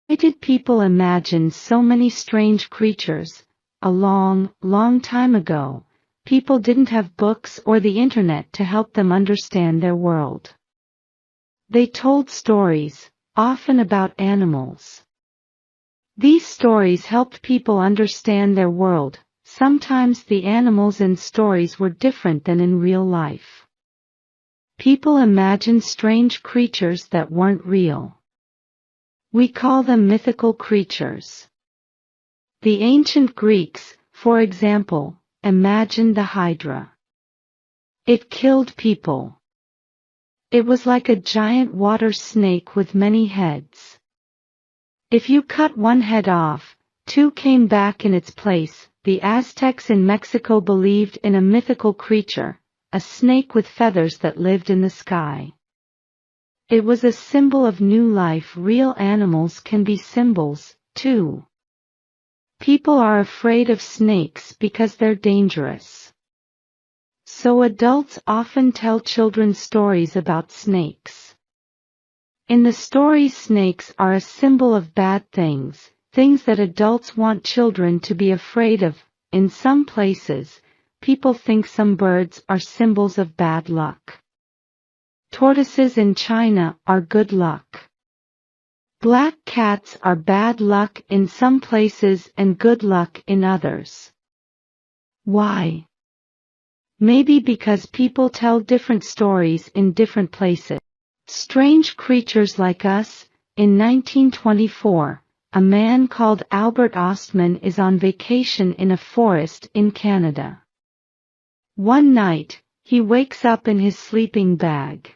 Why did people imagine so many strange creatures? A long, long time ago, people didn't have books or the internet to help them understand their world. They told stories, often about animals. These stories helped people understand their world. Sometimes the animals in stories were different than in real life. People imagined strange creatures that weren't real. We call them mythical creatures. The ancient Greeks, for example, imagined the Hydra. It killed people. It was like a giant water snake with many heads. If you cut one head off, two came back in its place. The Aztecs in Mexico believed in a mythical creature, a snake with feathers that lived in the sky. It was a symbol of new life. Real animals can be symbols, too. People are afraid of snakes because they're dangerous. So adults often tell children stories about snakes. In the stories, snakes are a symbol of bad things, things that adults want children to be afraid of. In some places, people think some birds are symbols of bad luck. Tortoises in China are good luck. Black cats are bad luck in some places and good luck in others. Why? Maybe because people tell different stories in different places. Strange creatures like us. In 1924, a man called Albert Ostman is on vacation in a forest in Canada. One night, he wakes up in his sleeping bag.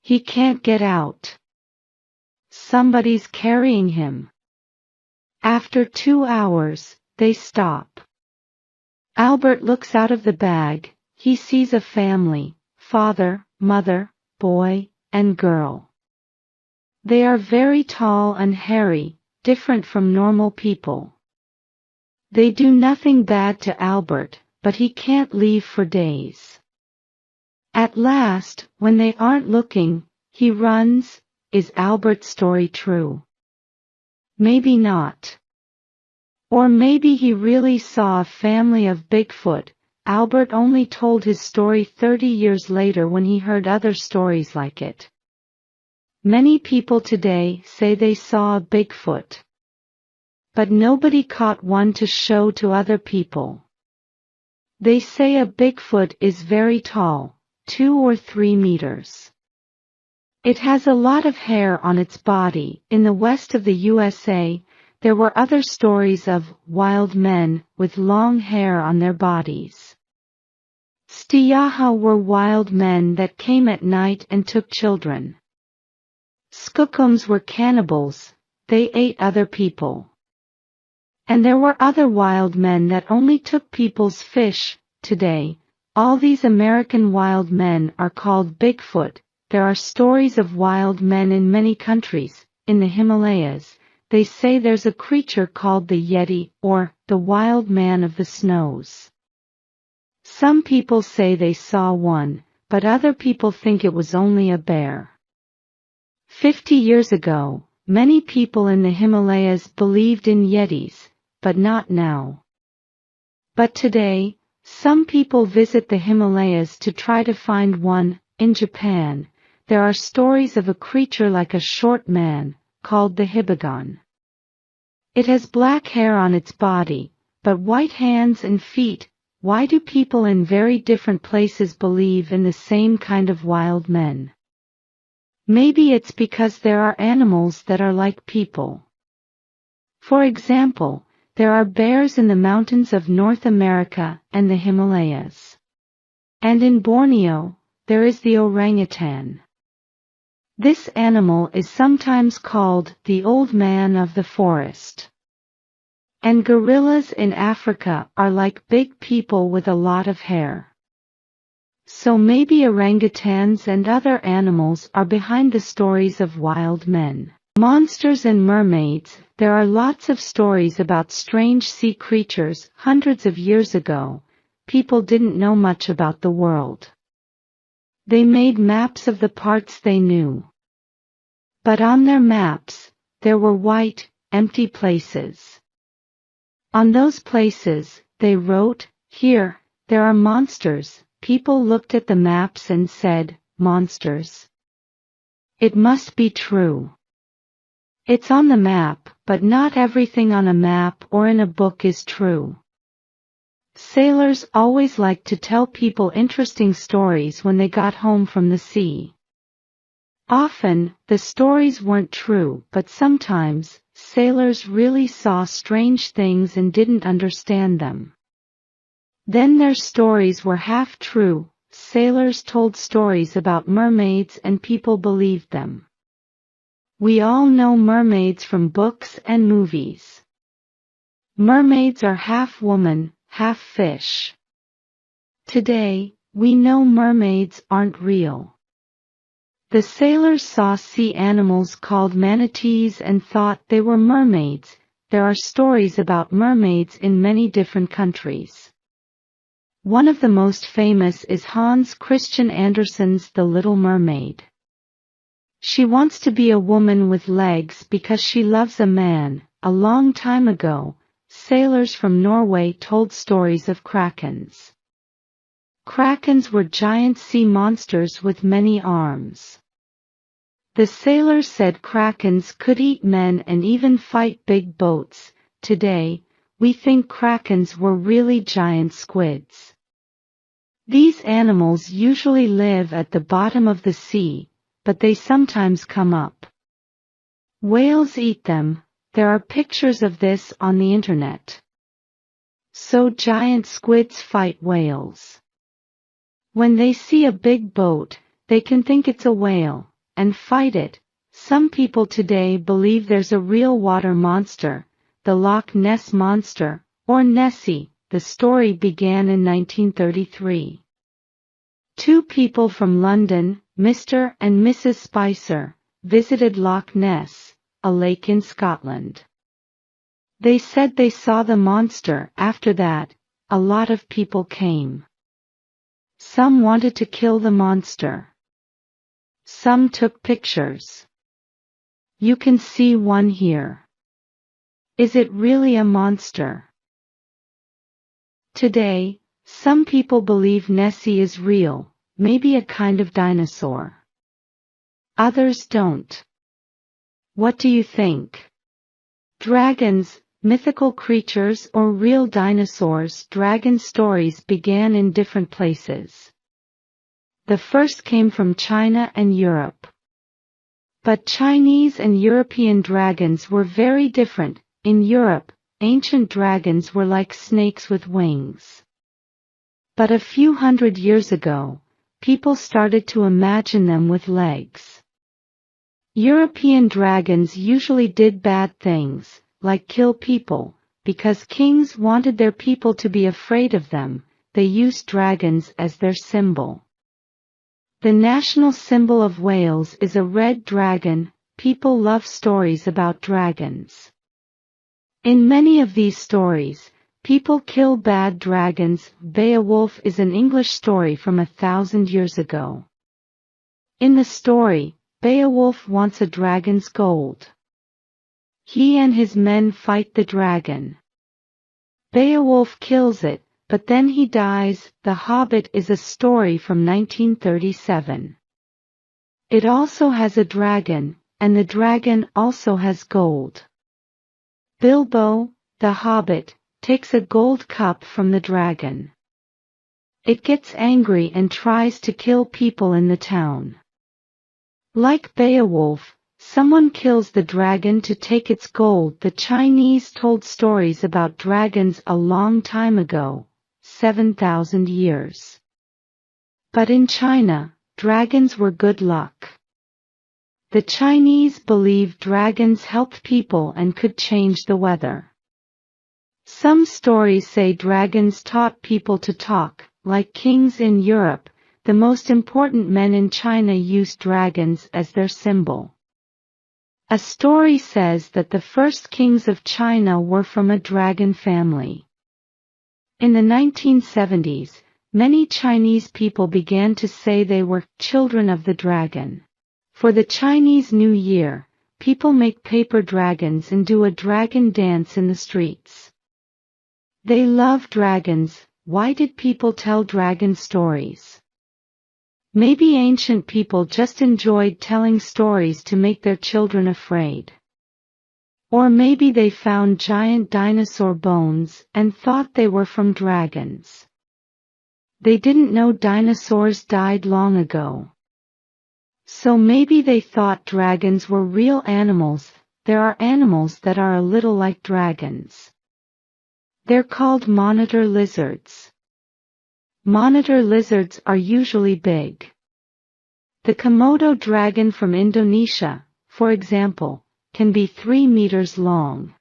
He can't get out. Somebody's carrying him. After 2 hours, they stop. Albert looks out of the bag. He sees a family, father, mother, boy, and girl. They are very tall and hairy, different from normal people. They do nothing bad to Albert, but he can't leave for days. At last, when they aren't looking, he runs. Is Albert's story true? Maybe not. Or maybe he really saw a family of Bigfoot. Albert only told his story 30 years later when he heard other stories like it. Many people today say they saw a Bigfoot. But nobody caught one to show to other people. They say a Bigfoot is very tall, 2 or 3 meters. It has a lot of hair on its body. In the west of the USA, there were other stories of wild men with long hair on their bodies. Stiyaha were wild men that came at night and took children. Skookums were cannibals, they ate other people. And there were other wild men that only took people's fish. Today, all these American wild men are called Bigfoot. There are stories of wild men in many countries. In the Himalayas, they say there's a creature called the Yeti, or the wild man of the snows. Some people say they saw one, but other people think it was only a bear. 50 years ago, many people in the Himalayas believed in Yetis, but not now. But today, some people visit the Himalayas to try to find one. In Japan, there are stories of a creature like a short man, called the Hibagon. It has black hair on its body, but white hands and feet. Why do people in very different places believe in the same kind of wild men? Maybe it's because there are animals that are like people. For example, there are bears in the mountains of North America and the Himalayas. And in Borneo, there is the orangutan. This animal is sometimes called the old man of the forest. And gorillas in Africa are like big people with a lot of hair. So maybe orangutans and other animals are behind the stories of wild men. Monsters and mermaids. There are lots of stories about strange sea creatures. Hundreds of years ago, people didn't know much about the world. They made maps of the parts they knew. But on their maps, there were white, empty places. On those places, they wrote, "Here, there are monsters." People looked at the maps and said, "Monsters. It must be true. It's on the map," but not everything on a map or in a book is true. Sailors always liked to tell people interesting stories when they got home from the sea. Often, the stories weren't true, but sometimes, sailors really saw strange things and didn't understand them. Then their stories were half true. Sailors told stories about mermaids and people believed them. We all know mermaids from books and movies. Mermaids are half woman, half fish. Today, we know mermaids aren't real. The sailors saw sea animals called manatees and thought they were mermaids. There are stories about mermaids in many different countries. One of the most famous is Hans Christian Andersen's The Little Mermaid. She wants to be a woman with legs because she loves a man. A long time ago, sailors from Norway told stories of krakens. Krakens were giant sea monsters with many arms. The sailors said krakens could eat men and even fight big boats. Today, we think krakens were really giant squids. These animals usually live at the bottom of the sea, but they sometimes come up. Whales eat them. There are pictures of this on the internet. So giant squids fight whales. When they see a big boat, they can think it's a whale, and fight it. Some people today believe there's a real water monster, the Loch Ness Monster, or Nessie. The story began in 1933. Two people from London, Mr. and Mrs. Spicer, visited Loch Ness, a lake in Scotland. They said they saw the monster. After that, a lot of people came. Some wanted to kill the monster. Some took pictures. You can see one here. Is it really a monster? Today, some people believe Nessie is real, maybe a kind of dinosaur. Others don't. What do you think? Dragons, mythical creatures or real dinosaurs? Dragon stories began in different places. The first came from China and Europe. But Chinese and European dragons were very different. In Europe, ancient dragons were like snakes with wings. But a few hundred years ago, people started to imagine them with legs. European dragons usually did bad things, like kill people, because kings wanted their people to be afraid of them. They used dragons as their symbol. The national symbol of Wales is a red dragon. People love stories about dragons. In many of these stories, people kill bad dragons. Beowulf is an English story from 1,000 years ago. In the story, Beowulf wants a dragon's gold. He and his men fight the dragon. Beowulf kills it, but then he dies. The Hobbit is a story from 1937. It also has a dragon, and the dragon also has gold. Bilbo, the Hobbit, takes a gold cup from the dragon. It gets angry and tries to kill people in the town. Like Beowulf, someone kills the dragon to take its gold. The Chinese told stories about dragons a long time ago, 7,000 years. But in China, dragons were good luck. The Chinese believed dragons helped people and could change the weather. Some stories say dragons taught people to talk. Like kings in Europe, the most important men in China used dragons as their symbol. A story says that the first kings of China were from a dragon family. In the 1970s, many Chinese people began to say they were children of the dragon. For the Chinese New Year, people make paper dragons and do a dragon dance in the streets. They love dragons. Why did people tell dragon stories? Maybe ancient people just enjoyed telling stories to make their children afraid. Or maybe they found giant dinosaur bones and thought they were from dragons. They didn't know dinosaurs died long ago. So maybe they thought dragons were real animals. There are animals that are a little like dragons. They're called monitor lizards. Monitor lizards are usually big. The Komodo dragon from Indonesia, for example, can be 3 meters long.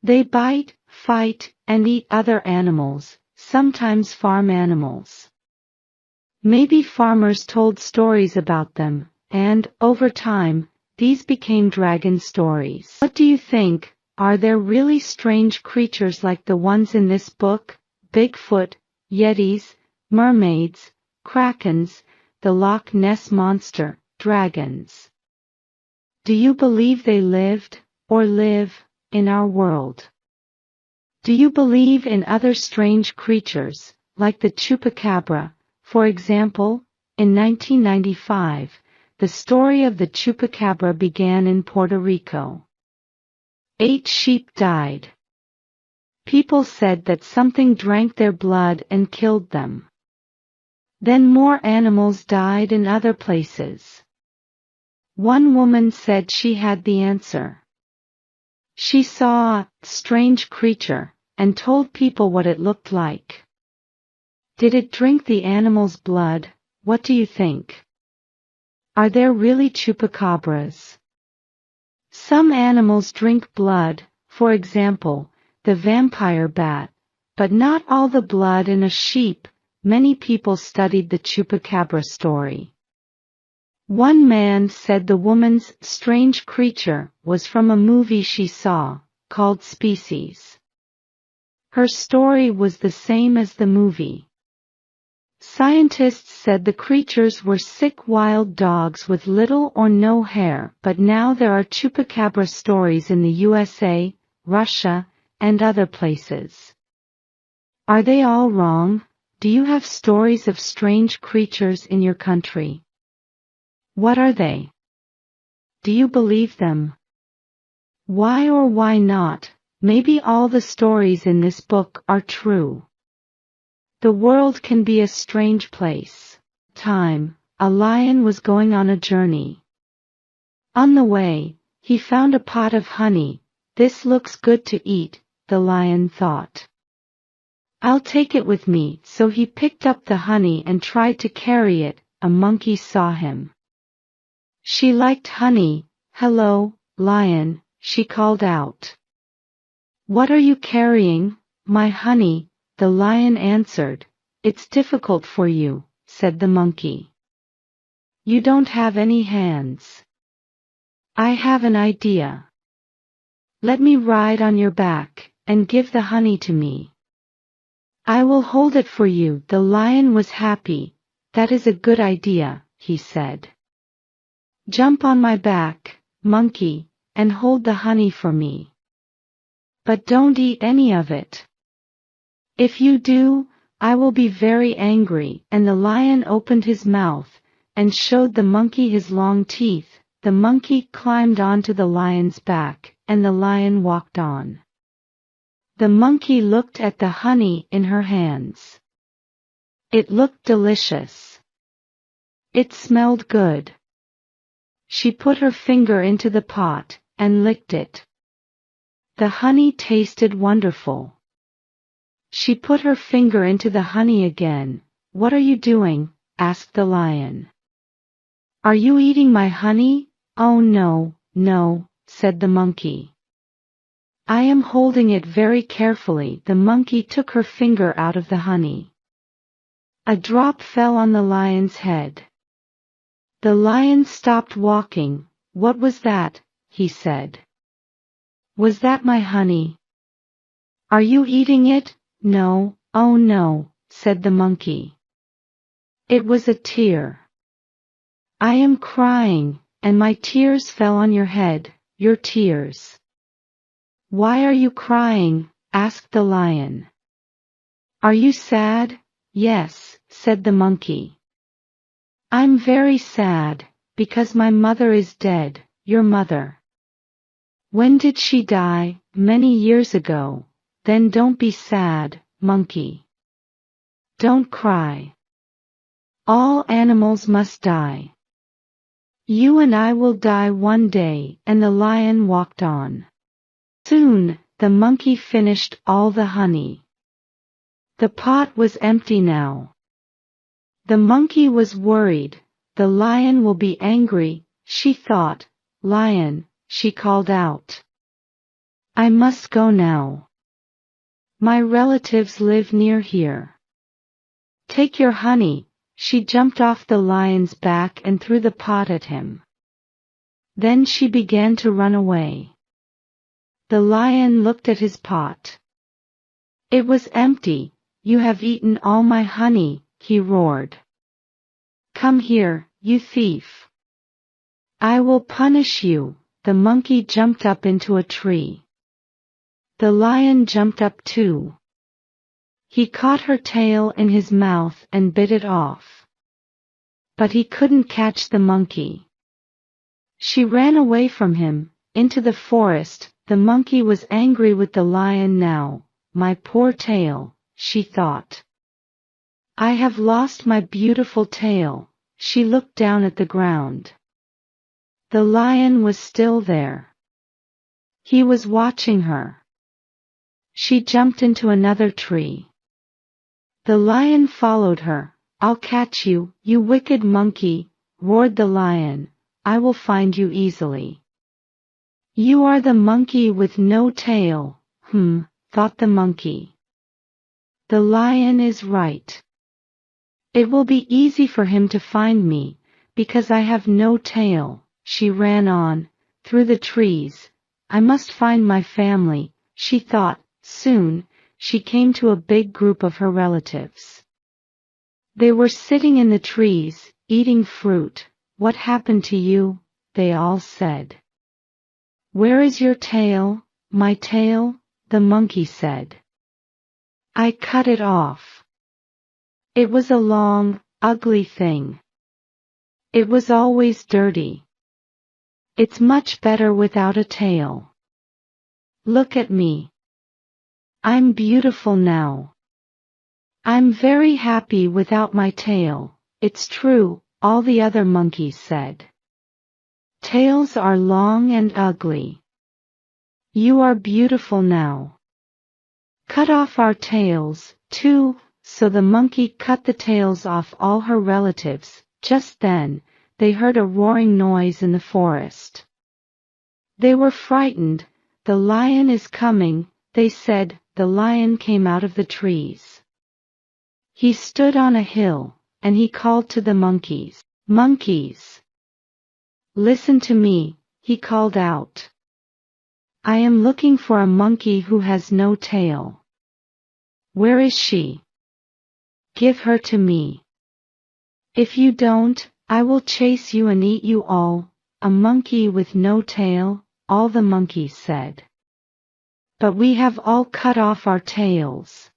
They bite, fight, and eat other animals, sometimes farm animals. Maybe farmers told stories about them, and, over time, these became dragon stories. What do you think? Are there really strange creatures like the ones in this book? Bigfoot, Yetis, mermaids, krakens, the Loch Ness Monster, dragons. Do you believe they lived, or live, in our world? Do you believe in other strange creatures, like the chupacabra? For example, in 1995, the story of the chupacabra began in Puerto Rico. 8 sheep died. People said that something drank their blood and killed them. Then more animals died in other places. One woman said she had the answer. She saw a strange creature and told people what it looked like. Did it drink the animal's blood? What do you think? Are there really chupacabras? Some animals drink blood, for example, the vampire bat, but not all the blood in a sheep. Many people studied the chupacabra story. One man said the woman's strange creature was from a movie she saw, called Species. Her story was the same as the movie. Scientists said the creatures were sick wild dogs with little or no hair, but now there are chupacabra stories in the USA, Russia, and other places. Are they all wrong? Do you have stories of strange creatures in your country? What are they? Do you believe them? Why or why not? Maybe all the stories in this book are true. The world can be a strange place. A lion was going on a journey. On the way, he found a pot of honey. This looks good to eat, the lion thought. I'll take it with me. So he picked up the honey and tried to carry it. A monkey saw him. She liked honey. Hello, lion, she called out. What are you carrying? My honey, the lion answered. It's difficult for you, said the monkey. You don't have any hands. I have an idea. Let me ride on your back, and give the honey to me. I will hold it for you. The lion was happy. That is a good idea, he said. Jump on my back, monkey, and hold the honey for me. But don't eat any of it. If you do, I will be very angry. And the lion opened his mouth, and showed the monkey his long teeth. The monkey climbed onto the lion's back, and the lion walked on. The monkey looked at the honey in her hands. It looked delicious. It smelled good. She put her finger into the pot, and licked it. The honey tasted wonderful. She put her finger into the honey again. What are you doing? Asked the lion. Are you eating my honey? Oh no, no, said the monkey. I am holding it very carefully. The monkey took her finger out of the honey. A drop fell on the lion's head. The lion stopped walking. What was that? He said. Was that my honey? Are you eating it? No, oh no, said the monkey. It was a tear. I am crying. and my tears fell on your head, your tears. Why are you crying? Asked the lion. Are you sad? Yes, said the monkey. I'm very sad, because my mother is dead, your mother. When did she die? Many years ago. Then don't be sad, monkey. Don't cry. All animals must die. You and I will die one day, and the lion walked on. Soon, the monkey finished all the honey. The pot was empty now. The monkey was worried. The lion will be angry, she thought. Lion, she called out. I must go now. My relatives live near here. Take your honey. She jumped off the lion's back and threw the pot at him. Then she began to run away. The lion looked at his pot. It was empty. You have eaten all my honey, he roared. Come here, you thief. I will punish you. The monkey jumped up into a tree. The lion jumped up too. He caught her tail in his mouth and bit it off. But he couldn't catch the monkey. She ran away from him, into the forest. The monkey was angry with the lion now. My poor tail, she thought. I have lost my beautiful tail. She looked down at the ground. The lion was still there. He was watching her. She jumped into another tree. The lion followed her. I'll catch you, you wicked monkey, roared the lion. I will find you easily. You are the monkey with no tail, thought the monkey. The lion is right. It will be easy for him to find me, because I have no tail. She ran on, through the trees. I must find my family, she thought. Soon, she came to a big group of her relatives. They were sitting in the trees, eating fruit. What happened to you? They all said. Where is your tail? My tail? The monkey said. I cut it off. It was a long, ugly thing. It was always dirty. It's much better without a tail. Look at me. I'm beautiful now. I'm very happy without my tail. It's true, all the other monkeys said. Tails are long and ugly. You are beautiful now. Cut off our tails, too. So the monkey cut the tails off all her relatives. Just then, they heard a roaring noise in the forest. They were frightened. The lion is coming, they said. The lion came out of the trees. He stood on a hill, and he called to the monkeys. Monkeys! Listen to me, he called out. I am looking for a monkey who has no tail. Where is she? Give her to me. If you don't, I will chase you and eat you all. A monkey with no tail, all the monkeys said. But we have all cut off our tails.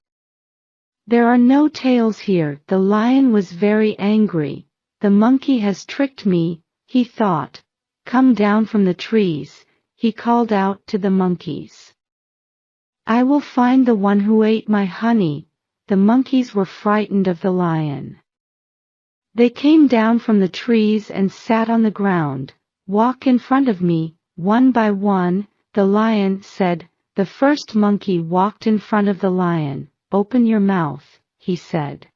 There are no tails here. The lion was very angry. The monkey has tricked me, he thought. Come down from the trees, he called out to the monkeys. I will find the one who ate my honey. The monkeys were frightened of the lion. They came down from the trees and sat on the ground. Walk in front of me, one by one, the lion said. The first monkey walked in front of the lion. Open your mouth, he said.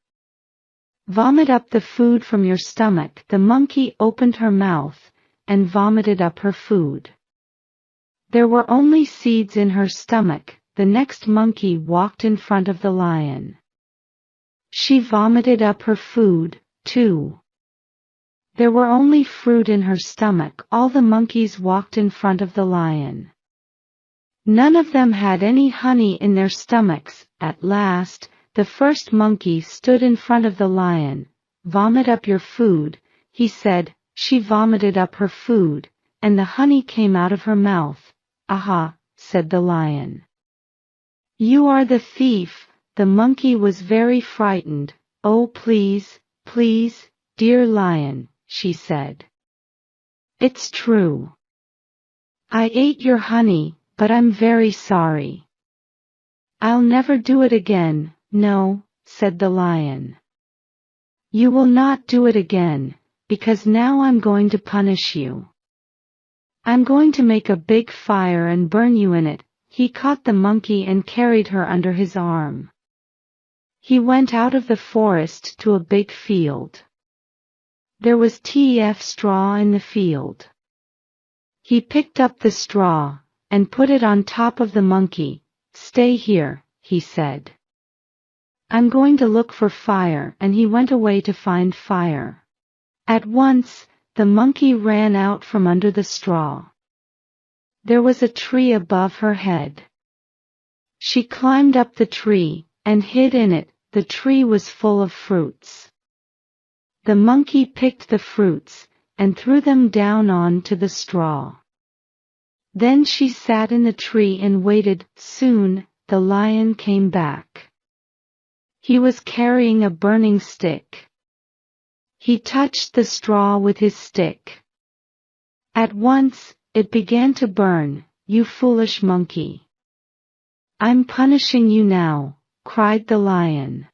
Vomit up the food from your stomach. The monkey opened her mouth, and vomited up her food. There were only seeds in her stomach. The next monkey walked in front of the lion. She vomited up her food, too. There were only fruit in her stomach. All the monkeys walked in front of the lion. None of them had any honey in their stomachs. At last, the first monkey stood in front of the lion. Vomit up your food, he said. She vomited up her food, and the honey came out of her mouth. "Aha," said the lion. "You are the thief." The monkey was very frightened. "Oh, please, please, dear lion," she said. "It's true. I ate your honey, but I'm very sorry. I'll never do it again." "No," said the lion. "You will not do it again, because now I'm going to punish you. I'm going to make a big fire and burn you in it." He caught the monkey and carried her under his arm. He went out of the forest to a big field. There was straw in the field. He picked up the straw, and put it on top of the monkey. "Stay here," he said. "I'm going to look for fire," and he went away to find fire. At once, the monkey ran out from under the straw. There was a tree above her head. She climbed up the tree, and hid in it. The tree was full of fruits. The monkey picked the fruits, and threw them down onto the straw. Then she sat in the tree and waited. Soon, the lion came back. He was carrying a burning stick. He touched the straw with his stick. At once, it began to burn. "You foolish monkey! I'm punishing you now," cried the lion.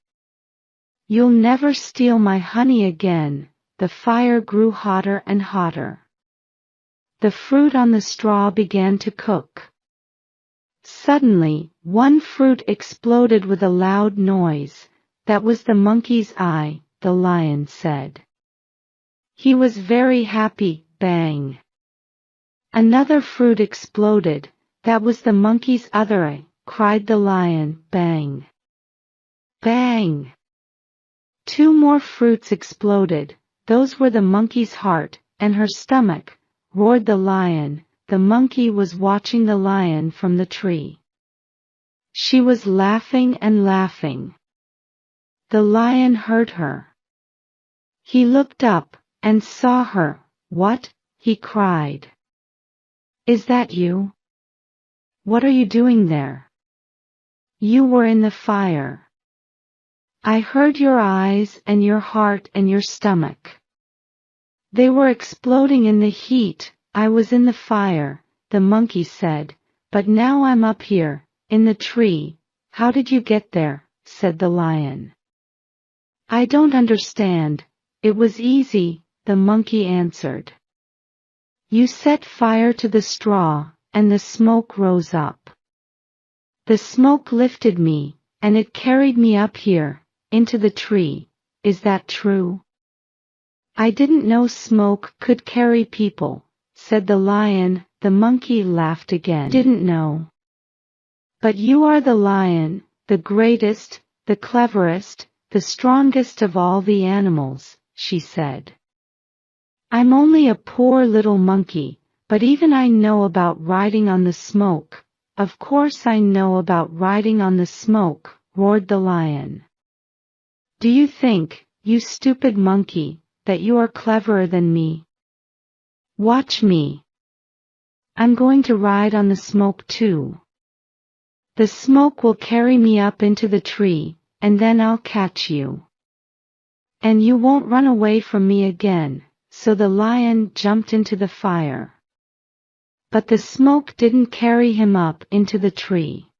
"You'll never steal my honey again." The fire grew hotter and hotter. The fruit on the straw began to cook. Suddenly, one fruit exploded with a loud noise. "That was the monkey's eye," the lion said. He was very happy. Bang! Another fruit exploded. "That was the monkey's other eye," cried the lion. Bang! Bang! Two more fruits exploded. "Those were the monkey's heart and her stomach," roared the lion. The monkey was watching the lion from the tree. She was laughing and laughing. The lion heard her. He looked up, and saw her. "What?" he cried. "Is that you? What are you doing there? You were in the fire. I heard your eyes and your heart and your stomach. They were exploding in the heat." "I was in the fire," the monkey said, "but now I'm up here, in the tree." "How did you get there?" said the lion. "I don't understand." "It was easy," the monkey answered. "You set fire to the straw, and the smoke rose up. The smoke lifted me, and it carried me up here, into the tree." "Is that true?" "I didn't know smoke could carry people," said the lion. The monkey laughed again. "Didn't know. But you are the lion, the greatest, the cleverest, the strongest of all the animals," she said. "I'm only a poor little monkey, but even I know about riding on the smoke." "Of course I know about riding on the smoke," roared the lion. "Do you think, you stupid monkey, that you are cleverer than me? Watch me. I'm going to ride on the smoke too. The smoke will carry me up into the tree, and then I'll catch you. And you won't run away from me again." So the lion jumped into the fire. But the smoke didn't carry him up into the tree.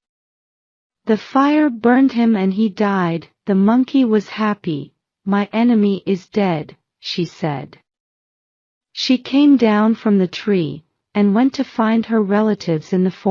The fire burned him and he died. The monkey was happy. "My enemy is dead," she said. She came down from the tree, and went to find her relatives in the forest.